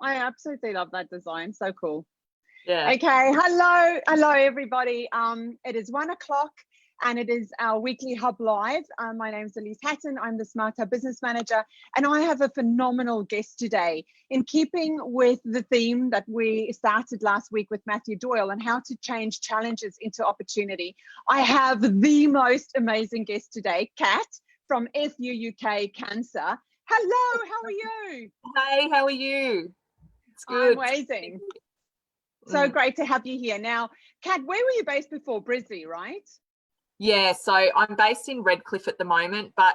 I absolutely love that design. So cool. Yeah. Okay. Hello, everybody. It is 1 o'clock. And it is our weekly HubLive. My name is Elise Hatton. I'm the Smarter Business Manager, and I have a phenomenal guest today. In keeping with the theme that we started last week with Matthew Doyle and how to change challenges into opportunity, I have the most amazing guest today, Kat from FUUK Cancer. Hello, how are you? Hey, how are you? It's good. Amazing. So great to have you here. Now, Kat, where were you based before? Brisbane, right? Yeah, so I'm based in Redcliffe at the moment, but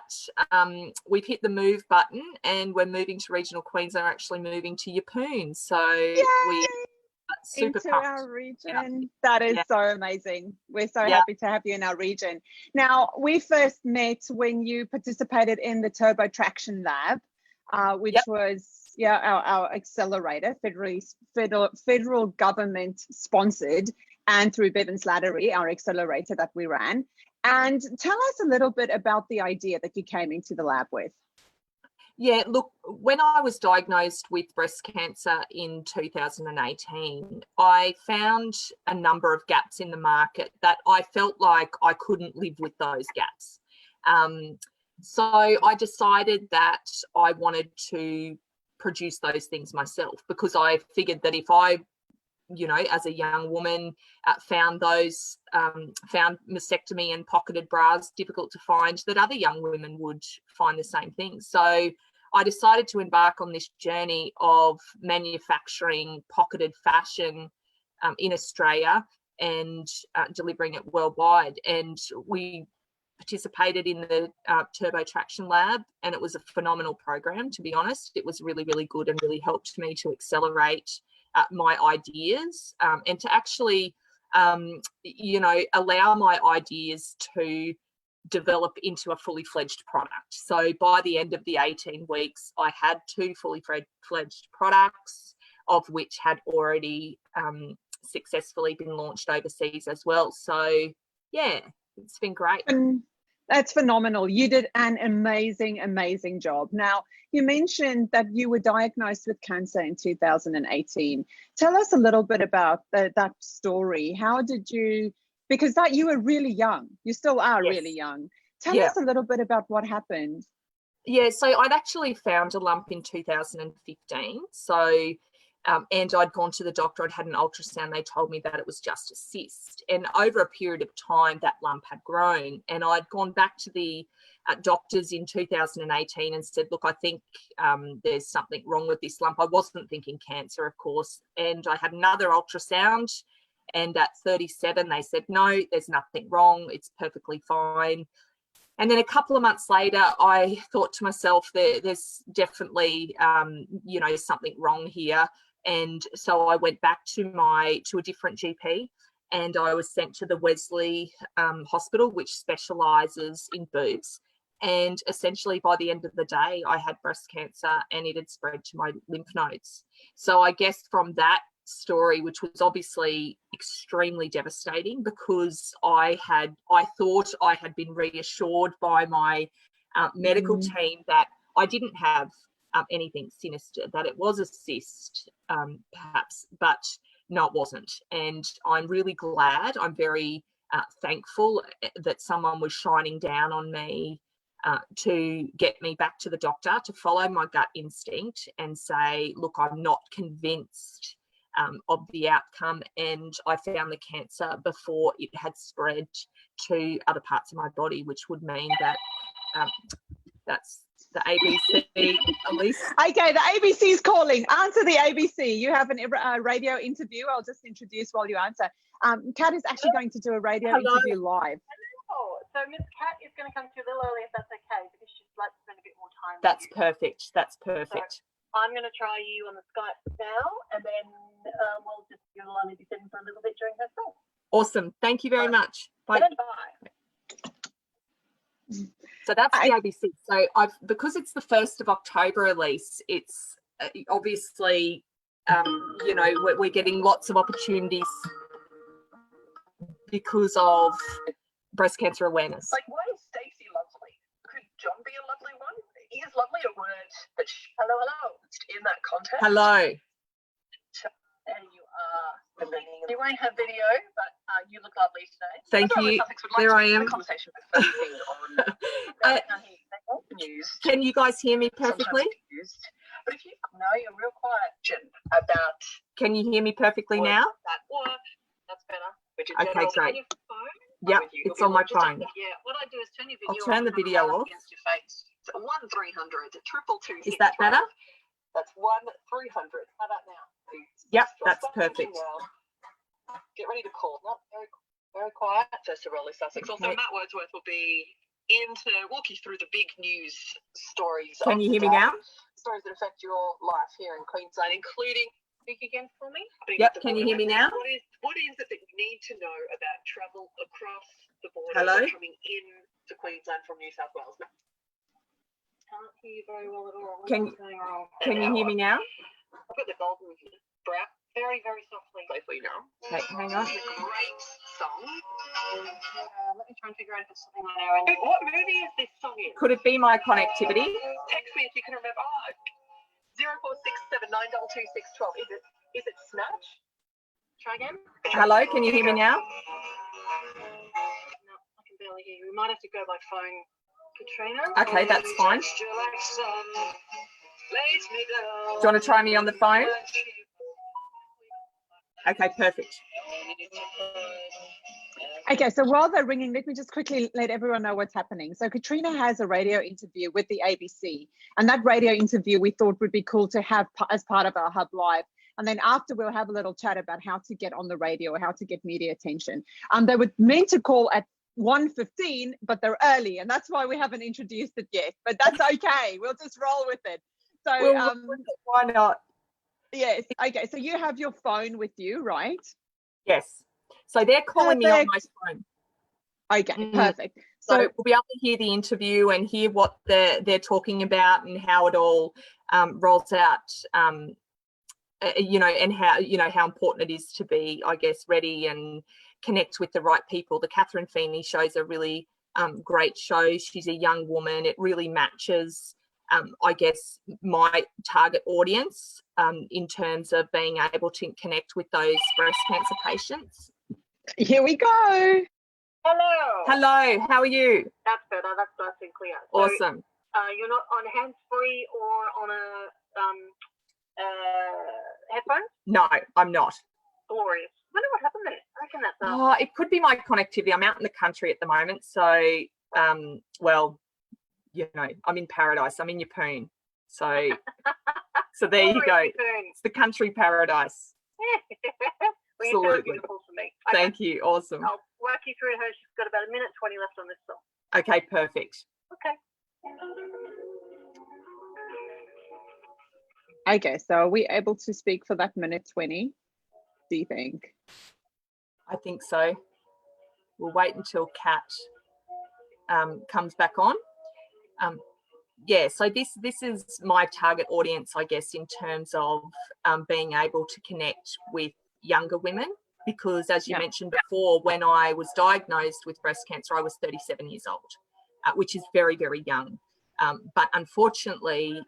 we've hit the move button and we're moving to regional Queensland. We're actually moving to Yeppoon. So we're super into pumped. our region. Yeah. That is so amazing. We're so happy to have you in our region. Now, we first met when you participated in the Turbo Traction Lab, which was our accelerator, federal government sponsored, and through Bevan's Laddery, our accelerator that we ran. And tell us a little bit about the idea that you came into the lab with. Yeah, look, when I was diagnosed with breast cancer in 2018, I found a number of gaps in the market that I felt like I couldn't live with those gaps. So I decided that I wanted to produce those things myself, because I figured that if I, as a young woman, found mastectomy and pocketed bras difficult to find, that other young women would find the same thing. So I decided to embark on this journey of manufacturing pocketed fashion in Australia and delivering it worldwide. And we participated in the Turbo Traction Lab, and it was a phenomenal program, to be honest. It was really, really good and really helped me to accelerate my ideas and to actually, allow my ideas to develop into a fully fledged product. So by the end of the 18 weeks, I had 2 fully fledged products, of which had already successfully been launched overseas as well. So yeah, it's been great. That's phenomenal. You did an amazing job. Now, you mentioned that you were diagnosed with cancer in 2018. Tell us a little bit about that story. How did you, because you were really young. You still are really young. Tell us a little bit about what happened. Yeah, so I'd actually found a lump in 2015. So, and I'd gone to the doctor, I'd had an ultrasound, they told me that it was just a cyst. And over a period of time, that lump had grown. And I'd gone back to the doctors in 2018 and said, look, I think there's something wrong with this lump. I wasn't thinking cancer, of course. And I had another ultrasound, and at 37, they said, no, there's nothing wrong. It's perfectly fine. And then a couple of months later, I thought to myself, there's definitely, something wrong here. And so I went back to a different GP, and I was sent to the Wesley Hospital, which specialises in boobs. And essentially by the end of the day, I had breast cancer, and it had spread to my lymph nodes. So I guess from that story, which was obviously extremely devastating, because I thought I had been reassured by my medical team that I didn't have anything sinister, that it was a cyst perhaps, but no, it wasn't. And I'm really glad, I'm very thankful that someone was shining down on me to get me back to the doctor, to follow my gut instinct and say, look, I'm not convinced of the outcome, and I found the cancer before it had spread to other parts of my body, which would mean that that's the ABC, Elise. Okay, the ABC is calling. Answer the ABC. You have a radio interview. I'll just introduce while you answer. Kat is actually going to do a radio interview live. Hello. So Miss Kat is going to come through a little early, if that's okay, because she'd like to spend a bit more time That's with you. perfect. That's perfect. So I'm going to try you on the Skype now, and then you'll only be sitting for a little bit during her call. Awesome. Thank you very much. Bye. Bye. So that's the ABC. So because it's the 1st of October, Elise, it's obviously, we're getting lots of opportunities because of breast cancer awareness. Like, why is Stacey lovely? Could John be a lovely one? He is lovely a word that hello in that context. Hello. And you are amazing. You won't have video, but you look lovely today. Thank you. There I am. Conversation on news. Can you guys hear me perfectly? But if you know you're real quiet about. Can you hear me perfectly now? That's better. Okay, great. Yep, it's on my phone. Yeah, what I do is turn your video. I'll turn the video off. Against your face. 1-300-222. Is that better? That's 1-300. How about now? Yep, that's perfect. Get ready to call. Not very, very quiet. First of all, Sussex. Also, Matt Wordsworth will be in to walk you through the big news stories. Can you hear me now? Stories that affect your life here in Queensland, including. Speak again for me. Yep. Can you hear me now? What is it that you need to know about travel across the border? Hello? Coming in to Queensland from New South Wales. Can't hear you very well at all. Can you hear me now? I've got the golden brow. Very, very softly. Safely now. Okay, hang on. It's a great song. Let me try and figure out if it's something on our end. What movie is this song in? Could it be my connectivity? Text me if you can remember. 0467922612. Is it Snatch? Try again. Hello, can you hear me now? No, I can barely hear you. We might have to go by phone. Katrina? Okay, that's fine. Do you want to try me on the phone? Okay, perfect. Okay, so while they're ringing, let me just quickly let everyone know what's happening. So Katrina has a radio interview with the ABC, and that radio interview we thought would be cool to have as part of our HubLive. And then after, we'll have a little chat about how to get on the radio or how to get media attention. They were meant to call at 1:15, but they're early, and that's why we haven't introduced it yet. But that's okay. We'll just roll with it. So why not? Yes. Okay. So you have your phone with you, right? Yes. So they're calling me on my phone. Okay. Perfect. So we'll be able to hear the interview and hear what they're talking about and how it all rolls out. And how important it is to be, I guess, ready and connect with the right people. The Catherine Feeney show's a really great show. She's a young woman. It really matches, I guess, my target audience in terms of being able to connect with those breast cancer patients. Here we go. Hello, how are you? That's better. That's nice and clear. Awesome. So, you're not on hands-free or on a headphones? No, I'm not. Glorious. I wonder what happened there. I reckon that's it could be my connectivity. I'm out in the country at the moment, so I'm in paradise. I'm in Yeppoon. So there you go. It's the country paradise. Well, absolutely. Beautiful for me. Okay. Thank you. Awesome. I'll whack you through her. She's got about 1:20 left on this song. Okay, perfect. Okay. Okay, so are we able to speak for that 1:20? Do you think? I think so. We'll wait until Kat comes back on. So this is my target audience, I guess, in terms of being able to connect with younger women, because as you mentioned before, when I was diagnosed with breast cancer, I was 37 years old, which is very, very young. But unfortunately,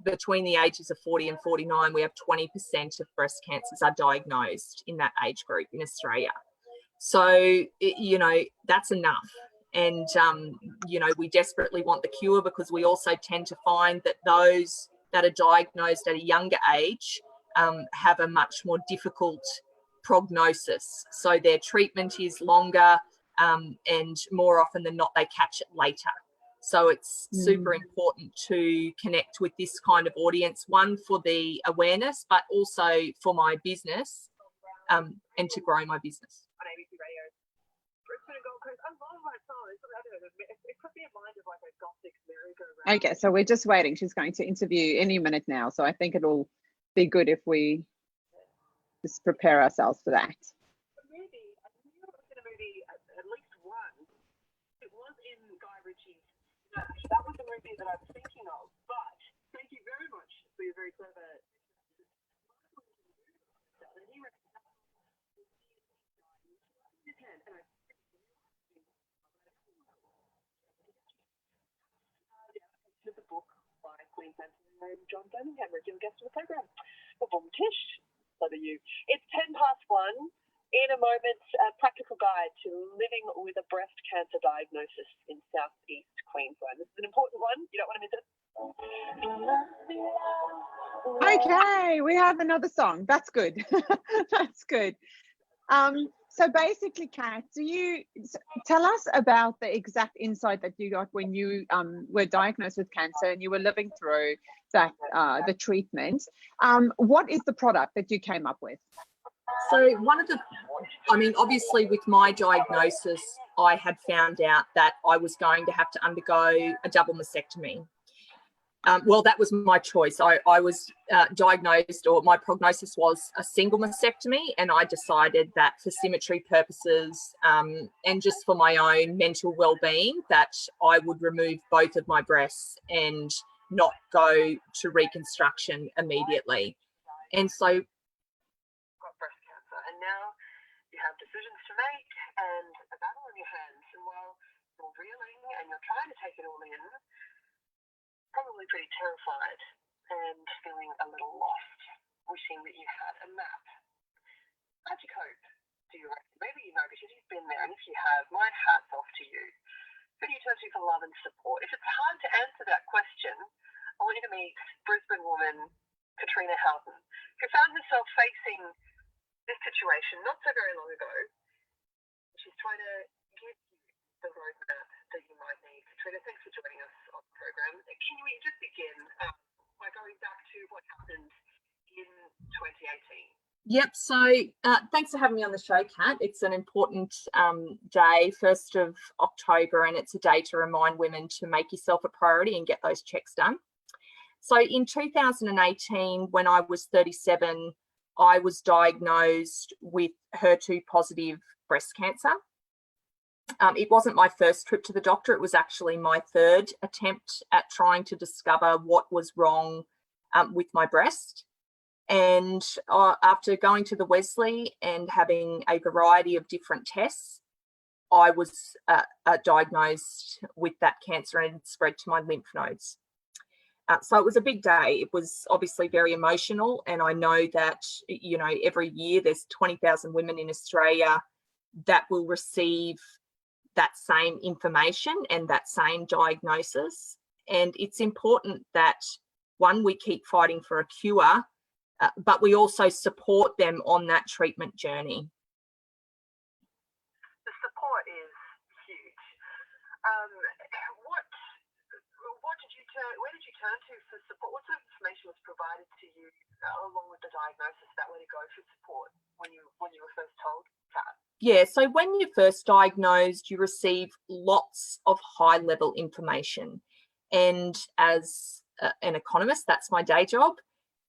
between the ages of 40 and 49, we have 20% of breast cancers are diagnosed in that age group in Australia. So, that's enough. And, we desperately want the cure, because we also tend to find that those that are diagnosed at a younger age have a much more difficult prognosis. So their treatment is longer, and more often than not, they catch it later. So it's super important to connect with this kind of audience, one, for the awareness, but also for my business, and to grow my business. On ABC Radio. I love that song. It could be a mind of like a gothic merry-go-round. Okay, so we're just waiting. She's going to interview any minute now. So I think it'll be good if we just prepare ourselves for that. I knew it was in a movie, at least one. It was in Guy Ritchie's Snatch. That was the movie that I was thinking of. But thank you very much for your very clever. The book by Queensland. I'm John Birmingham, regular guest of the program. Boom Tish, over you. It's 1:10. In a moment, a practical guide to living with a breast cancer diagnosis in southeast Queensland. This is an important one. You don't want to miss it. Okay, we have another song. That's good. That's good. So basically, Kat, tell us about the exact insight that you got when you were diagnosed with cancer and you were living through that the treatment. What is the product that you came up with? So obviously with my diagnosis, I had found out that I was going to have to undergo a double mastectomy. Well, that was my choice. I was diagnosed, or my prognosis was a single mastectomy, and I decided that for symmetry purposes and just for my own mental well-being, that I would remove both of my breasts and not go to reconstruction immediately. And so, got breast cancer, and now you have decisions to make and a battle in your hands. And while you're reeling and you're trying to take it all in, probably pretty terrified and feeling a little lost, wishing that you had a map. How'd you cope? Do you reckon? Maybe you know because you've been there, and if you have, my hat's off to you. Who do you turn to for love and support? If it's hard to answer that question, I want you to meet Brisbane woman Katrina Houghton, who found herself facing this situation not so very long ago. She's trying to give you the roadmap that you might need. Katrina, thanks for joining us on the program. Can we just begin by going back to what happened in 2018? Yep. So thanks for having me on the show, Kat. It's an important day, 1st of October, and it's a day to remind women to make yourself a priority and get those checks done. So in 2018, when I was 37, I was diagnosed with HER2 positive breast cancer. It wasn't my first trip to the doctor. It was actually my third attempt at trying to discover what was wrong with my breast. And after going to the Wesley and having a variety of different tests, I was diagnosed with that cancer and it spread to my lymph nodes. So it was a big day. It was obviously very emotional. And I know that, you know, every year there's 20,000 women in Australia that will receive that same information and that same diagnosis. And it's important that, one, we keep fighting for a cure, but we also support them on that treatment journey. The support is huge. Where did you turn to for support? What sort of information was provided to you along with the diagnosis that way to go for support when you were first told that? Yeah, so when you're first diagnosed, you receive lots of high-level information. And as an economist, that's my day job,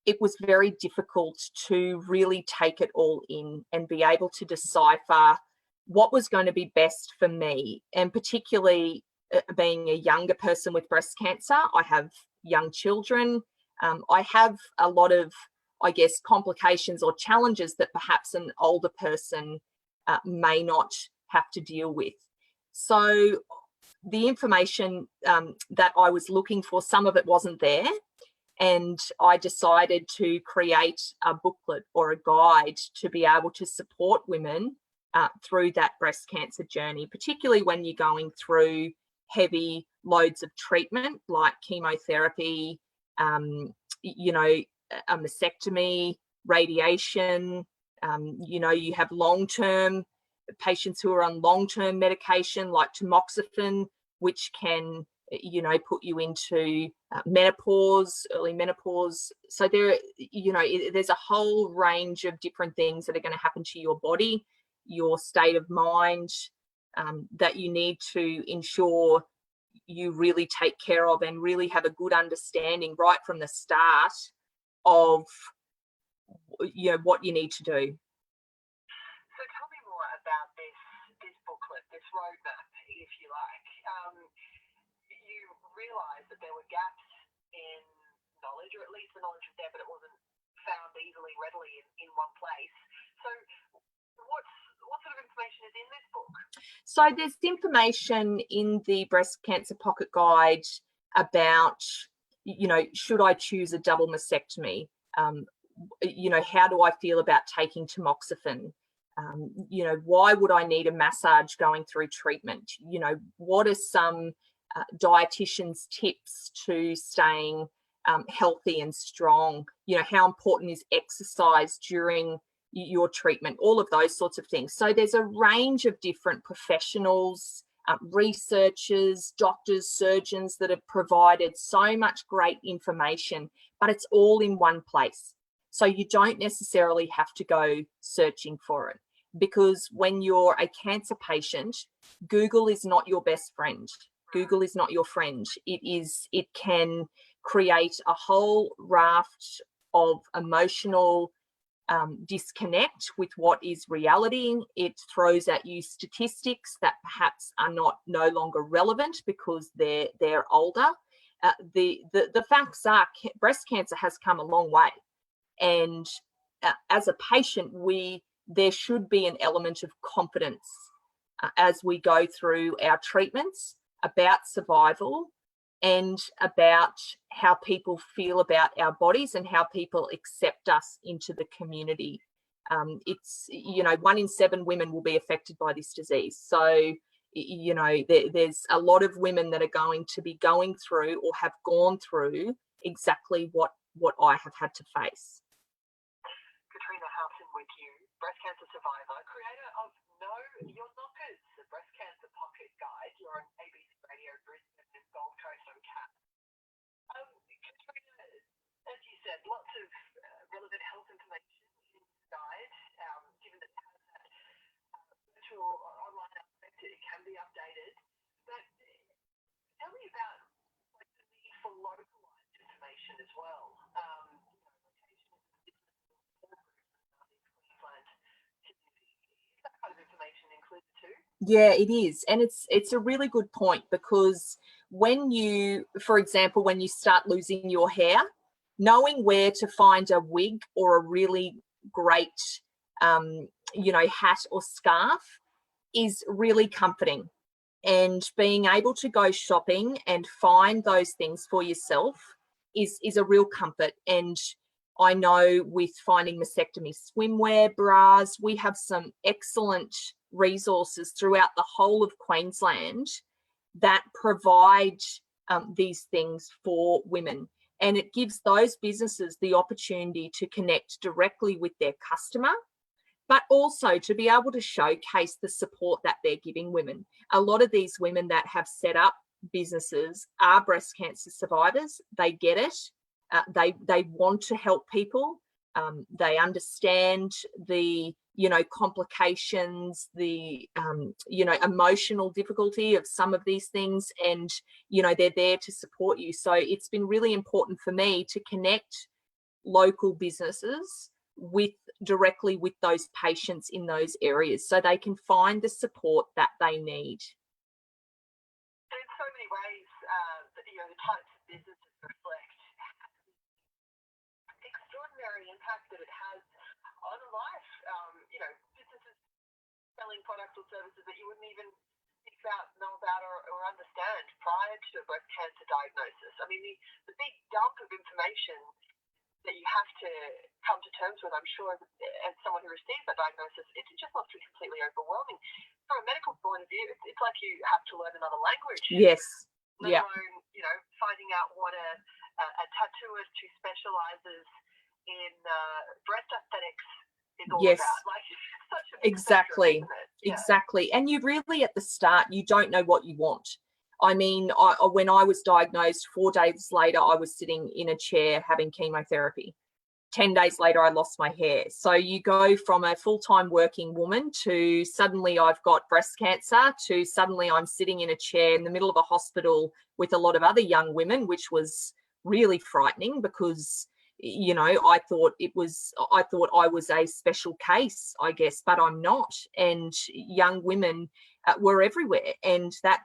it was very difficult to really take it all in and be able to decipher what was going to be best for me. And particularly being a younger person with breast cancer, I have young children. I have a lot of, I guess, complications or challenges that perhaps an older person may not have to deal with. So the information that I was looking for, some of it wasn't there. And I decided to create a booklet or a guide to be able to support women through that breast cancer journey, particularly when you're going through heavy loads of treatment like chemotherapy, you know, a mastectomy, radiation. You know, you have long-term patients who are on long-term medication like tamoxifen, which can, you know, put you into menopause, early menopause. So there, you know, there's a whole range of different things that are going to happen to your body, your state of mind, that you need to ensure you really take care of and really have a good understanding right from the start of, you know, what you need to do. So tell me more about this booklet, this roadmap, if you like. You realised that there were gaps in knowledge, or at least the knowledge was there, but it wasn't found easily, readily in one place. So what sort of information is in this book? So there's information in the breast cancer pocket guide about should I choose a double mastectomy? How do I feel about taking tamoxifen? Why would I need a massage going through treatment? What are some dietitians' tips to staying healthy and strong? How important is exercise during your treatment? All of those sorts of things. So there's a range of different professionals, researchers, doctors, surgeons that have provided so much great information, but it's all in one place. So you don't necessarily have to go searching for it, because when you're a cancer patient, Google is not your best friend. Google is not your friend. It can create a whole raft of emotional disconnect with what is reality. It throws at you statistics that perhaps are no longer relevant because they're older. The facts are breast cancer has come a long way. And as a patient, there should be an element of confidence as we go through our treatments about survival and about how people feel about our bodies and how people accept us into the community. It's, 1 in 7 women will be affected by this disease. So, there's a lot of women that are going to be going through or have gone through exactly what I have had to face. Katrina Houghton with you, breast cancer survivor, creator of Know Your Knockers, the breast cancer pocket guide. You're on ABC Radio Brisbane and Gold Coast on CAT. Katrina, as you said, lots of relevant health information in this guide. Given that it has that virtual online aspect, it can be updated. But tell me about the need for localized information as well. That kind of information included too? Yeah, it is. And it's a really good point, because for example, when you start losing your hair, knowing where to find a wig or a really great, hat or scarf is really comforting. And being able to go shopping and find those things for yourself is a real comfort. And I know with finding mastectomy swimwear, bras, we have some excellent resources throughout the whole of Queensland that provide these things for women. And it gives those businesses the opportunity to connect directly with their customer, but also to be able to showcase the support that they're giving women. A lot of these women that have set up businesses are breast cancer survivors. They get it. They want to help people. They understand the, complications, the, emotional difficulty of some of these things, and, they're there to support you. So it's been really important for me to connect local businesses directly with those patients in those areas so they can find the support that they need. In so many ways, the types of businesses reflect the extraordinary impact that it has on life. Businesses selling products or services that you wouldn't even think about, know about, or understand prior to a breast cancer diagnosis. I mean, the big dump of information that you have to come to terms with, I'm sure, as someone who receives a diagnosis, it just must be completely overwhelming. From a medical point of view, it's like you have to learn another language. Yes. Let alone, finding out what a tattooist who specializes in breast aesthetics is all about. Like, it's such a big spectrum, isn't it? Yeah. Exactly. And you really, at the start, you don't know what you want. I mean, when I was diagnosed, 4 days later, I was sitting in a chair having chemotherapy. 10 days later, I lost my hair. So you go from a full-time working woman to suddenly I've got breast cancer, to suddenly I'm sitting in a chair in the middle of a hospital with a lot of other young women, which was really frightening because, I thought I was a special case, I guess, but I'm not. And young women were everywhere. And that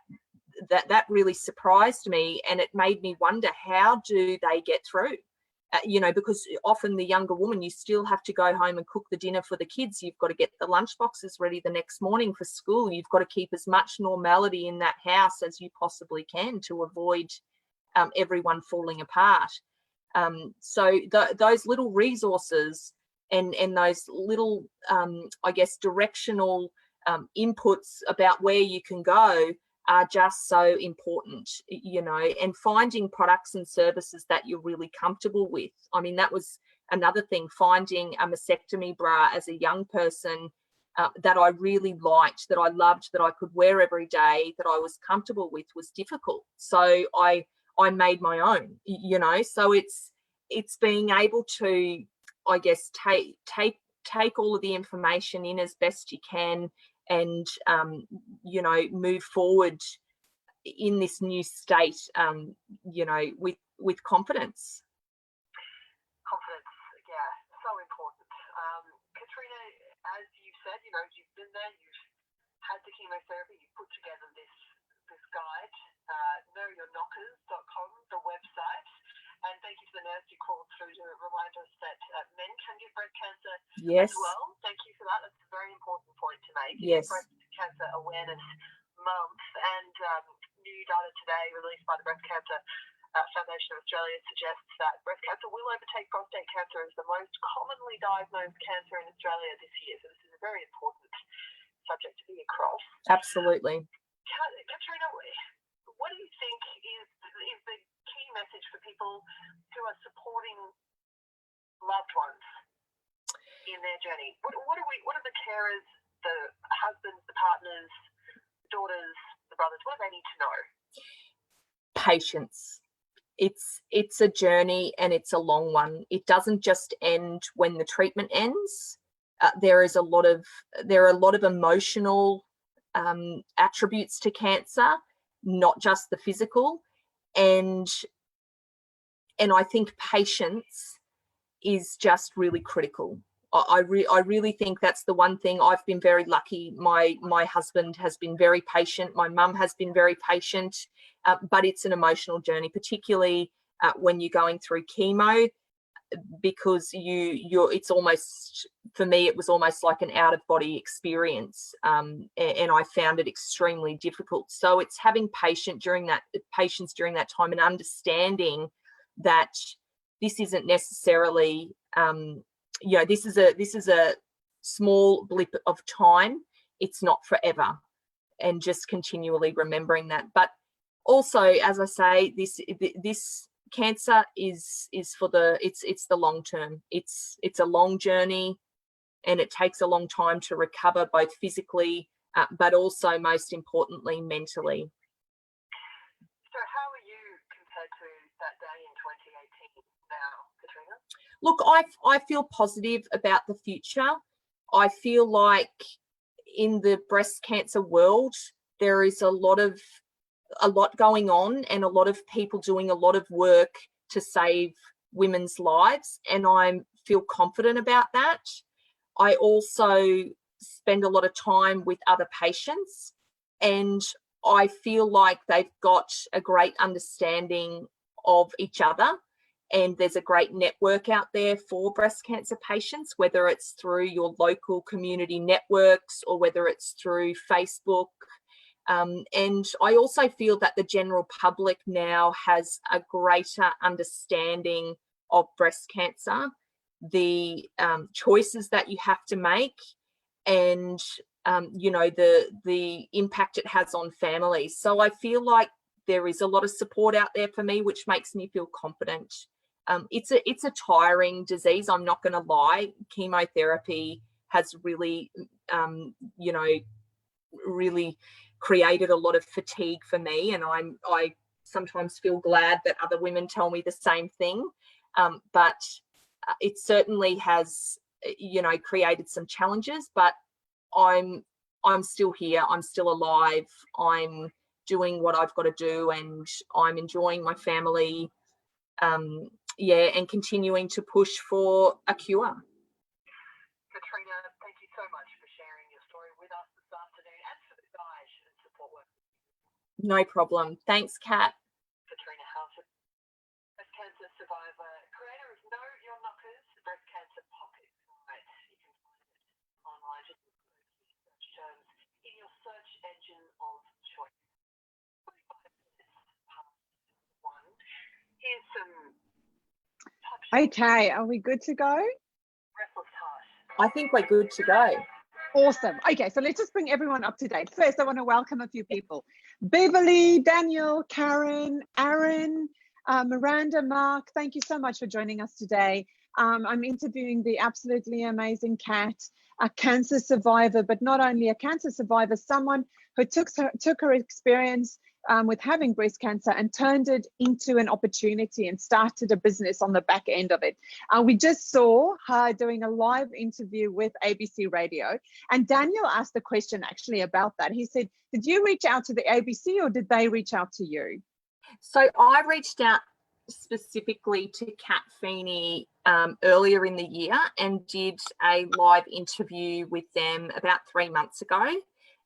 really surprised me, and it made me wonder, how do they get through? Because often the younger woman, you still have to go home and cook the dinner for the kids. You've got to get the lunch boxes ready the next morning for school. You've got to keep as much normality in that house as you possibly can to avoid everyone falling apart. So those little resources and those little, I guess, directional inputs about where you can go are just so important, you know, and finding products and services that you're really comfortable with. I mean, that was another thing, finding a mastectomy bra as a young person that I really liked, that I loved, that I could wear every day, that I was comfortable with, was difficult. So I made my own, you know. So it's being able to, I guess, take all of the information in as best you can, and you know, move forward in this new state, you know, with confidence. Confidence, yeah, so important. Katrina, as you said, you know, you've been there, you've had the chemotherapy, you've put together this guide, knowyourknockers.com, the website. And thank you to the nurse you called through to remind us that men can get breast cancer Yes. as well. Thank you for that. That's a very important point to make. Yes. Breast Cancer Awareness Month, and new data today released by the Breast Cancer Foundation of Australia suggests that breast cancer will overtake prostate cancer as the most commonly diagnosed cancer in Australia this year. So this is a very important subject to be across. Absolutely. Katrina, what do you think is the key message for people who are supporting loved ones in their journey? What are the carers, the husbands, the partners, the daughters, the brothers, what do they need to know? Patience. It's a journey, and it's a long one. It doesn't just end when the treatment ends. There are a lot of emotional attributes to cancer, not just the physical, and I think patience is just really critical. I really think that's the one thing. I've been very lucky. My husband has been very patient. My mum has been very patient, but it's an emotional journey, particularly when you're going through chemo, because it's almost, for me, it was almost like an out-of-body experience, and I found it extremely difficult. So it's having patience during that time, and understanding that this isn't necessarily, you know, this is a small blip of time. It's not forever, and just continually remembering that. But also, as I say, this cancer is for it's the long term. It's a long journey, and it takes a long time to recover, both physically, but also, most importantly, mentally. So how are you compared to that day in 2018 now, Katrina? Look, I feel positive about the future. I feel like in the breast cancer world, there is a lot going on, and a lot of people doing a lot of work to save women's lives, and I feel confident about that. I also spend a lot of time with other patients, and I feel like they've got a great understanding of each other, and there's a great network out there for breast cancer patients, whether it's through your local community networks or whether it's through Facebook. And I also feel that the general public now has a greater understanding of breast cancer, the choices that you have to make, and you know, the impact it has on families. So I feel like there is a lot of support out there for me, which makes me feel confident. It's a tiring disease, I'm not going to lie. Chemotherapy has really, you know, really created a lot of fatigue for me, and I sometimes feel glad that other women tell me the same thing. But it certainly has, you know, created some challenges. But I'm still here. I'm still alive. I'm doing what I've got to do, and I'm enjoying my family. Yeah, and continuing to push for a cure. Katrina, thank you so much for sharing your story with us this afternoon, and for the guide and support work. No problem. Thanks, Kat. Katrina Houghton, breast cancer survivor, creator of Know Your Knockers, breast cancer pocket guide. You can find it online, just search terms in your search engine of choice. 45 minutes past 1. Okay, are we good to go? Restless heart. I think we're good to go. Awesome. Okay, so let's just bring everyone up to date. First, I want to welcome a few people. Beverly, Daniel, Karen, Aaron, Miranda, Mark, thank you so much for joining us today. I'm interviewing the absolutely amazing Kat, a cancer survivor, but not only a cancer survivor, someone who took her experience with having breast cancer and turned it into an opportunity and started a business on the back end of it. We just saw her doing a live interview with ABC Radio, and Daniel asked a question actually about that. He said, did you reach out to the ABC or did they reach out to you? So I reached out specifically to Kat Feeney earlier in the year and did a live interview with them about 3 months ago.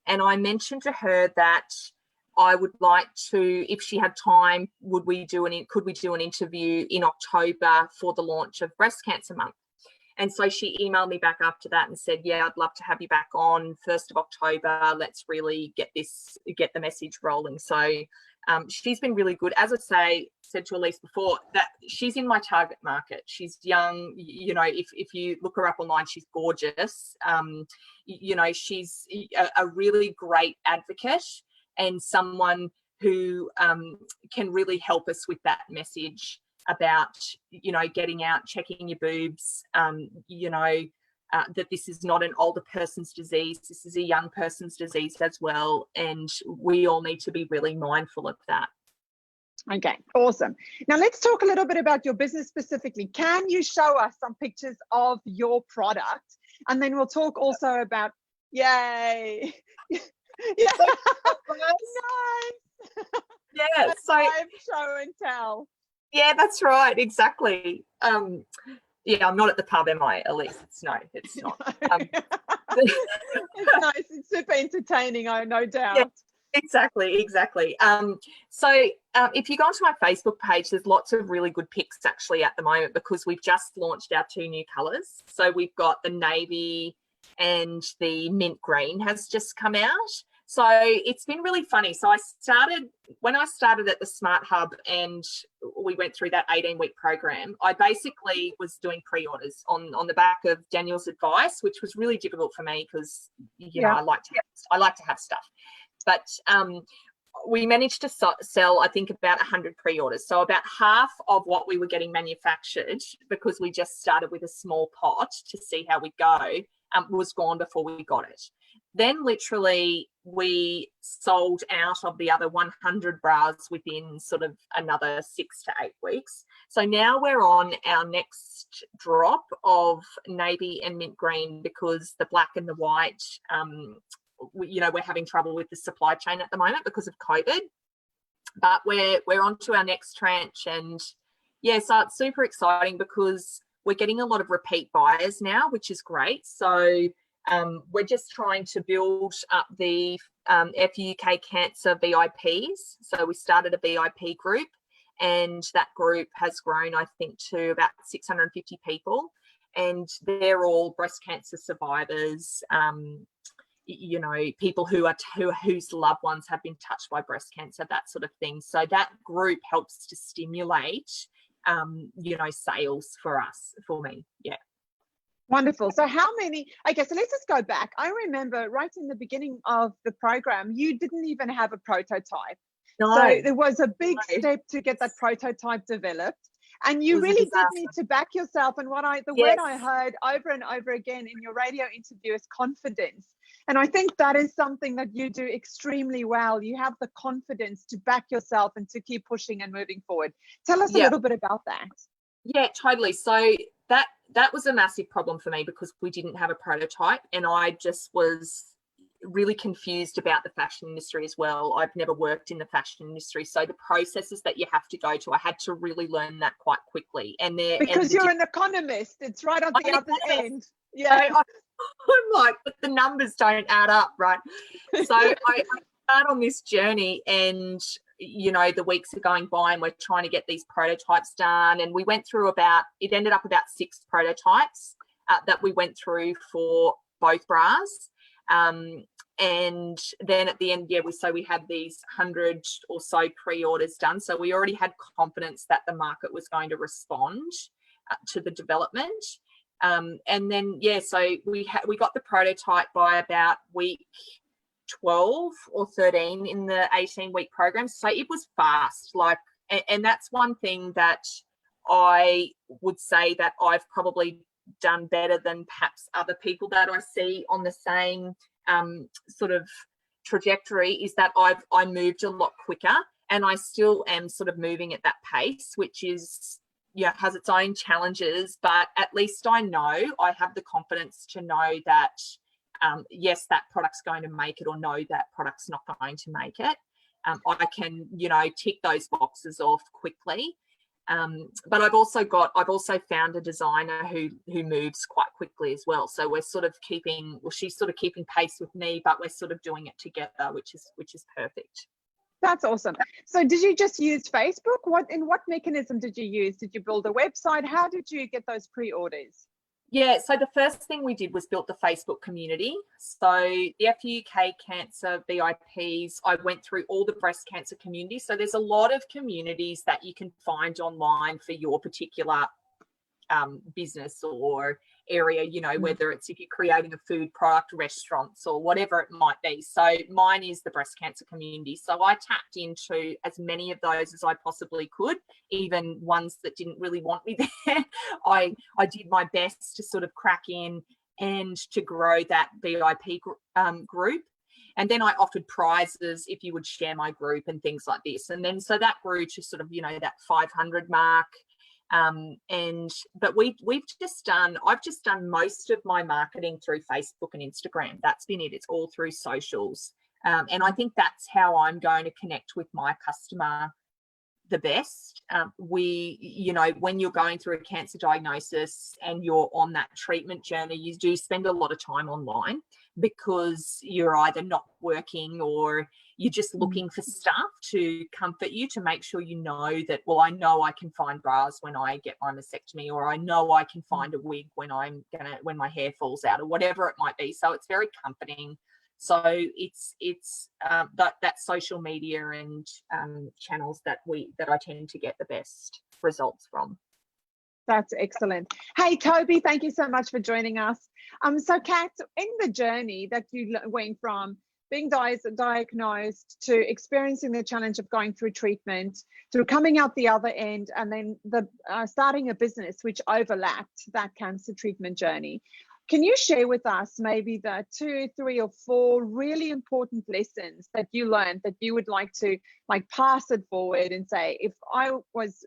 And I mentioned to her that I would like to, if she had time, could we do an interview in October for the launch of Breast Cancer Month? And so she emailed me back after that and said, yeah, I'd love to have you back on 1st of October. Let's really get the message rolling. So she's been really good. As I said to Elise before, that she's in my target market. She's young, you know, if you look her up online, she's gorgeous. You know, she's a really great advocate and someone who can really help us with that message about, you know, getting out, checking your boobs, you know, that this is not an older person's disease, this is a young person's disease as well, and we all need to be really mindful of that. Okay, awesome. Now let's talk a little bit about your business specifically. Can you show us some pictures of your product? And then we'll talk also about, yay. Yeah. Nice. Yeah, so live show and tell. Yeah, that's right, exactly. Yeah, I'm not at the pub, am I, Elise? It's not. It's nice. It's super entertaining, no doubt. Yeah, exactly. So if you go onto my Facebook page, there's lots of really good pics actually at the moment because we've just launched our 2 new colours. So we've got the navy and the mint green has just come out. So it's been really funny. So when I started at the Smart Hub and we went through that 18-week program, I basically was doing pre-orders on the back of Daniel's advice, which was really difficult for me because, you know, I like to have stuff. But we managed to sell, I think, about 100 pre-orders. So about half of what we were getting manufactured, because we just started with a small pot to see how we go, was gone before we got it. Then literally we sold out of the other 100 bras within sort of another 6 to 8 weeks. So now we're on our next drop of navy and mint green because the black and the white, you know, we're having trouble with the supply chain at the moment because of COVID. But we're on to our next tranche, and yeah, so it's super exciting because we're getting a lot of repeat buyers now, which is great. So we're just trying to build up the FUK Cancer VIPs. So we started a VIP group, and that group has grown, I think, to about 650 people. And they're all breast cancer survivors, you know, people whose loved ones have been touched by breast cancer, that sort of thing. So that group helps to stimulate, you know, sales for me. Yeah. Wonderful. So how many, okay, so let's just go back. I remember right in the beginning of the program, you didn't even have a prototype. No. So there was a big step to get that prototype developed. And you really did need to back yourself. And word I heard over and over again in your radio interview is confidence. And I think that is something that you do extremely well. You have the confidence to back yourself and to keep pushing and moving forward. Tell us a little bit about that. Yeah, totally. So that was a massive problem for me because we didn't have a prototype, and I just was really confused about the fashion industry as well. I've never worked in the fashion industry, so the processes that you have to go to, I had to really learn that quite quickly. Because you're an economist, it's right at the other end. Yeah, so I'm like, but the numbers don't add up, right? So I start on this journey, and you know, the weeks are going by and we're trying to get these prototypes done, and we went through it ended up about 6 prototypes that we went through for both bras. And then at the end, we had these 100 or so pre-orders done. So we already had confidence that the market was going to respond. to the development. And then, yeah, so we got the prototype by about week 12 or 13 in the 18-week program. So it was fast, like, and that's one thing that I would say that I've probably done better than perhaps other people that I see on the same sort of trajectory, is that I moved a lot quicker, and I still am sort of moving at that pace, which is, yeah, has its own challenges, but at least I know I have the confidence to know that yes, that product's going to make it, or no, that product's not going to make it. I can, you know, tick those boxes off quickly. But I've also found a designer who moves quite quickly as well. So we're sort of she's sort of keeping pace with me, but we're sort of doing it together, which is perfect. That's awesome. So did you just use Facebook? What mechanism did you use? Did you build a website? How did you get those pre-orders? Yeah, so the first thing we did was built the Facebook community. So the FUK Cancer VIPs, I went through all the breast cancer communities. So there's a lot of communities that you can find online for your particular business or area, you know, whether it's if you're creating a food product, restaurants, or whatever it might be. So mine is the breast cancer community. So I tapped into as many of those as I possibly could, even ones that didn't really want me there. I did my best to sort of crack in and to grow that VIP group. And then I offered prizes if you would share my group and things like this. And then so that grew to sort of, you know, that 500 mark. But I've just done most of my marketing through Facebook and Instagram. That's been it. It's all through socials. And I think that's how I'm going to connect with my customer the best. You know, when you're going through a cancer diagnosis and you're on that treatment journey, you do spend a lot of time online because you're either not working or you're just looking for stuff to comfort you, to make sure you know that, well, I know I can find bras when I get my mastectomy, or I know I can find a wig when my hair falls out, or whatever it might be. So it's very comforting. So it's that social media and channels that I tend to get the best results from. That's excellent. Hey, Toby, thank you so much for joining us. So Kat, in the journey that you went from being diagnosed to experiencing the challenge of going through treatment, through coming out the other end, and then starting a business which overlapped that cancer treatment journey, can you share with us maybe the 2, 3, or 4 really important lessons that you learned that you would like to pass it forward and say, if I was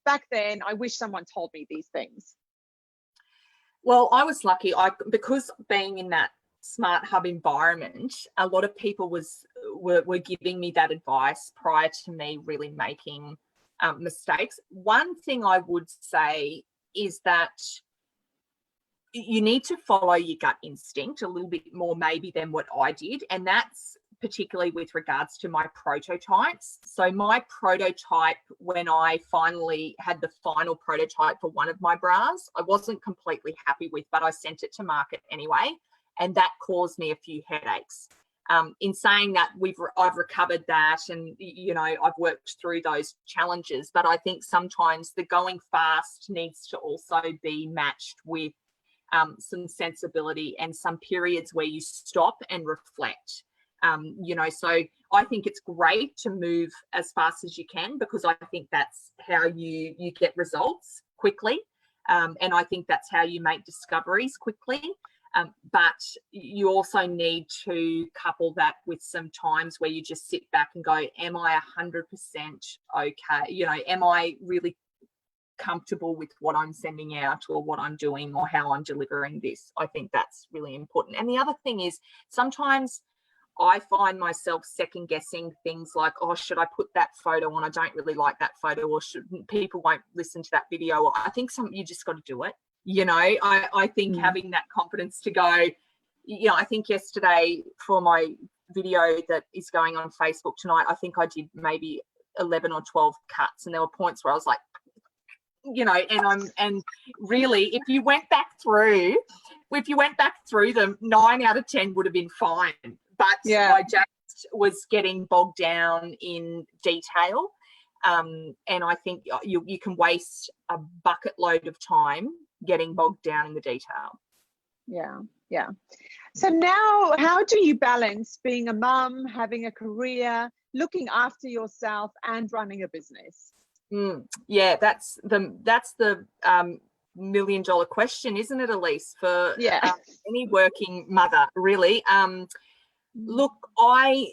back then, I wish someone told me these things? Well, I was lucky. Because being in that Smart Hub environment, a lot of people were giving me that advice prior to me really making mistakes. One thing I would say is that you need to follow your gut instinct a little bit more maybe than what I did, and that's particularly with regards to my prototypes. So my prototype, when I finally had the final prototype for one of my bras, I wasn't completely happy with, but I sent it to market anyway, and that caused me a few headaches. In saying that, I've recovered that, and you know, I've worked through those challenges, but I think sometimes the going fast needs to also be matched with some sensibility and some periods where you stop and reflect. You know, so I think it's great to move as fast as you can, because I think that's how you get results quickly, and I think that's how you make discoveries quickly. But you also need to couple that with some times where you just sit back and go, am I 100% okay? You know, am I really comfortable with what I'm sending out, or what I'm doing, or how I'm delivering this? I think that's really important. And the other thing is, sometimes I find myself second guessing things like, oh, should I put that photo on? I don't really like that photo, or people won't listen to that video. Or I think you just got to do it. You know, I think having that confidence to go, you know, I think yesterday for my video that is going on Facebook tonight, I think I did maybe 11 or 12 cuts, and there were points where I was like, you know, and really, if you went back through them, 9 out of 10 would have been fine. But yeah, I just was getting bogged down in detail. And I think you can waste a bucket load of time getting bogged down in the detail. Yeah. So now, how do you balance being a mum, having a career, looking after yourself, and running a business? Yeah, that's the million-dollar question, isn't it, Elise? For any working mother, really. Look, I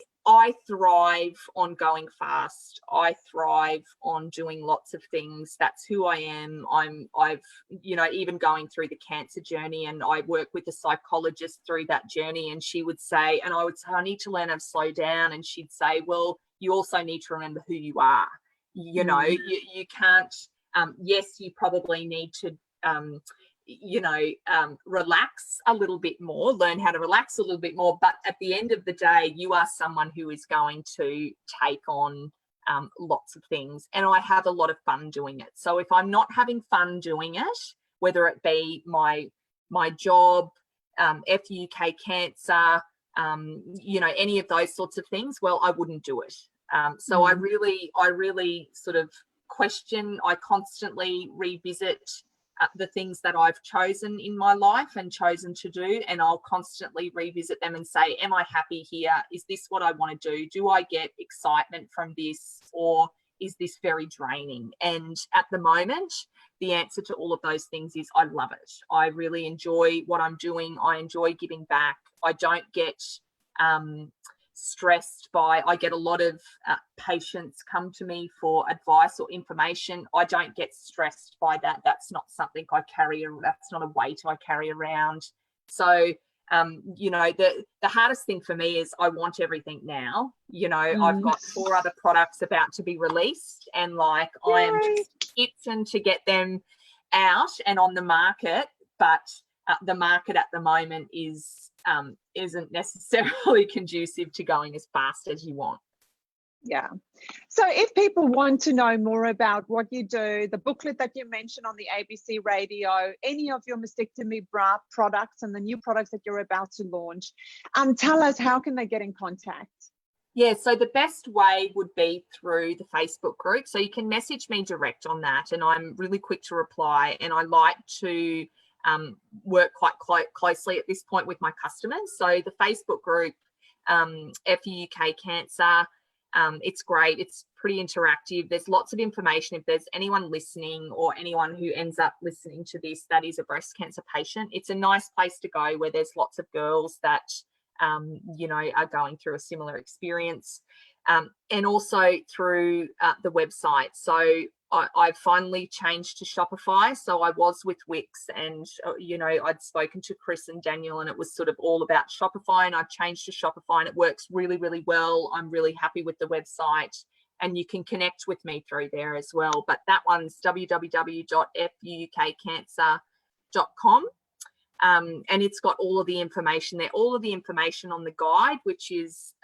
thrive on going fast. I thrive on doing lots of things. That's who I am. I've even going through the cancer journey, and I work with a psychologist through that journey, and she would say, and I would say, I need to learn how to slow down. And she'd say, well, you also need to remember who you are. You know, you can't, yes, you probably need to, relax a little bit more, learn how to relax a little bit more. But at the end of the day, you are someone who is going to take on lots of things. And I have a lot of fun doing it. So if I'm not having fun doing it, whether it be my job, FUK cancer, any of those sorts of things, well, I wouldn't do it. So I really sort of question, I constantly revisit the things that I've chosen in my life and chosen to do, and I'll constantly revisit them and say, am I happy here? Is this what I want to do? Do I get excitement from this, or is this very draining? And at the moment, the answer to all of those things is I love it. I really enjoy what I'm doing. I enjoy giving back. I don't get stressed by, I get a lot of patients come to me for advice or information. I don't get stressed by that. That's not something I carry, that's not a weight I carry around. So the hardest thing for me is I want everything now. I've got 4 other products about to be released, and I am just itching to get them out and on the market, but the market at the moment isn't necessarily conducive to going as fast as you want. Yeah. So if people want to know more about what you do, the booklet that you mentioned on the ABC radio, any of your mastectomy bra products and the new products that you're about to launch, tell us, how can they get in contact? Yeah, so the best way would be through the Facebook group. So you can message me direct on that, and I'm really quick to reply, and I like to work quite closely at this point with my customers. So the Facebook group, FUK Cancer, it's great. It's pretty interactive. There's lots of information. If there's anyone listening or anyone who ends up listening to this that is a breast cancer patient, it's a nice place to go where there's lots of girls that, are going through a similar experience. And also through the website. So I finally changed to Shopify. So I was with Wix, and, I'd spoken to Chris and Daniel, and it was sort of all about Shopify, and I've changed to Shopify, and it works really, really well. I'm really happy with the website, and you can connect with me through there as well. But that one's www.fukcancer.com. And it's got all of the information there, all of the information on the guide, which is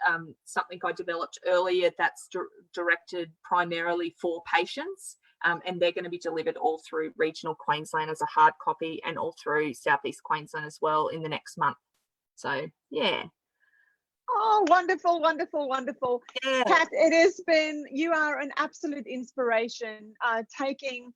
something I developed earlier that's directed primarily for patients. And they're going to be delivered all through regional Queensland as a hard copy, and all through Southeast Queensland as well in the next month. So, yeah. Oh, wonderful, wonderful, wonderful. Yeah. Kat, you are an absolute inspiration, taking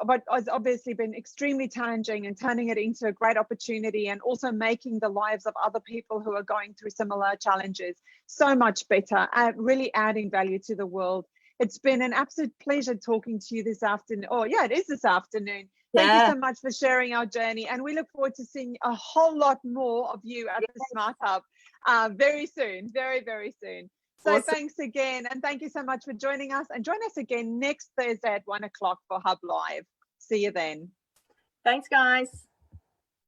what has obviously been extremely challenging and turning it into a great opportunity, and also making the lives of other people who are going through similar challenges so much better, really adding value to the world. It's been an absolute pleasure talking to you this afternoon. Oh, yeah, it is this afternoon. Thank you so much for sharing our journey, and we look forward to seeing a whole lot more of you at the Smart Hub very soon, very, very soon. So awesome. Thanks again, and thank you so much for joining us, and join us again next Thursday at 1 o'clock for HubLive. See you then. Thanks, guys.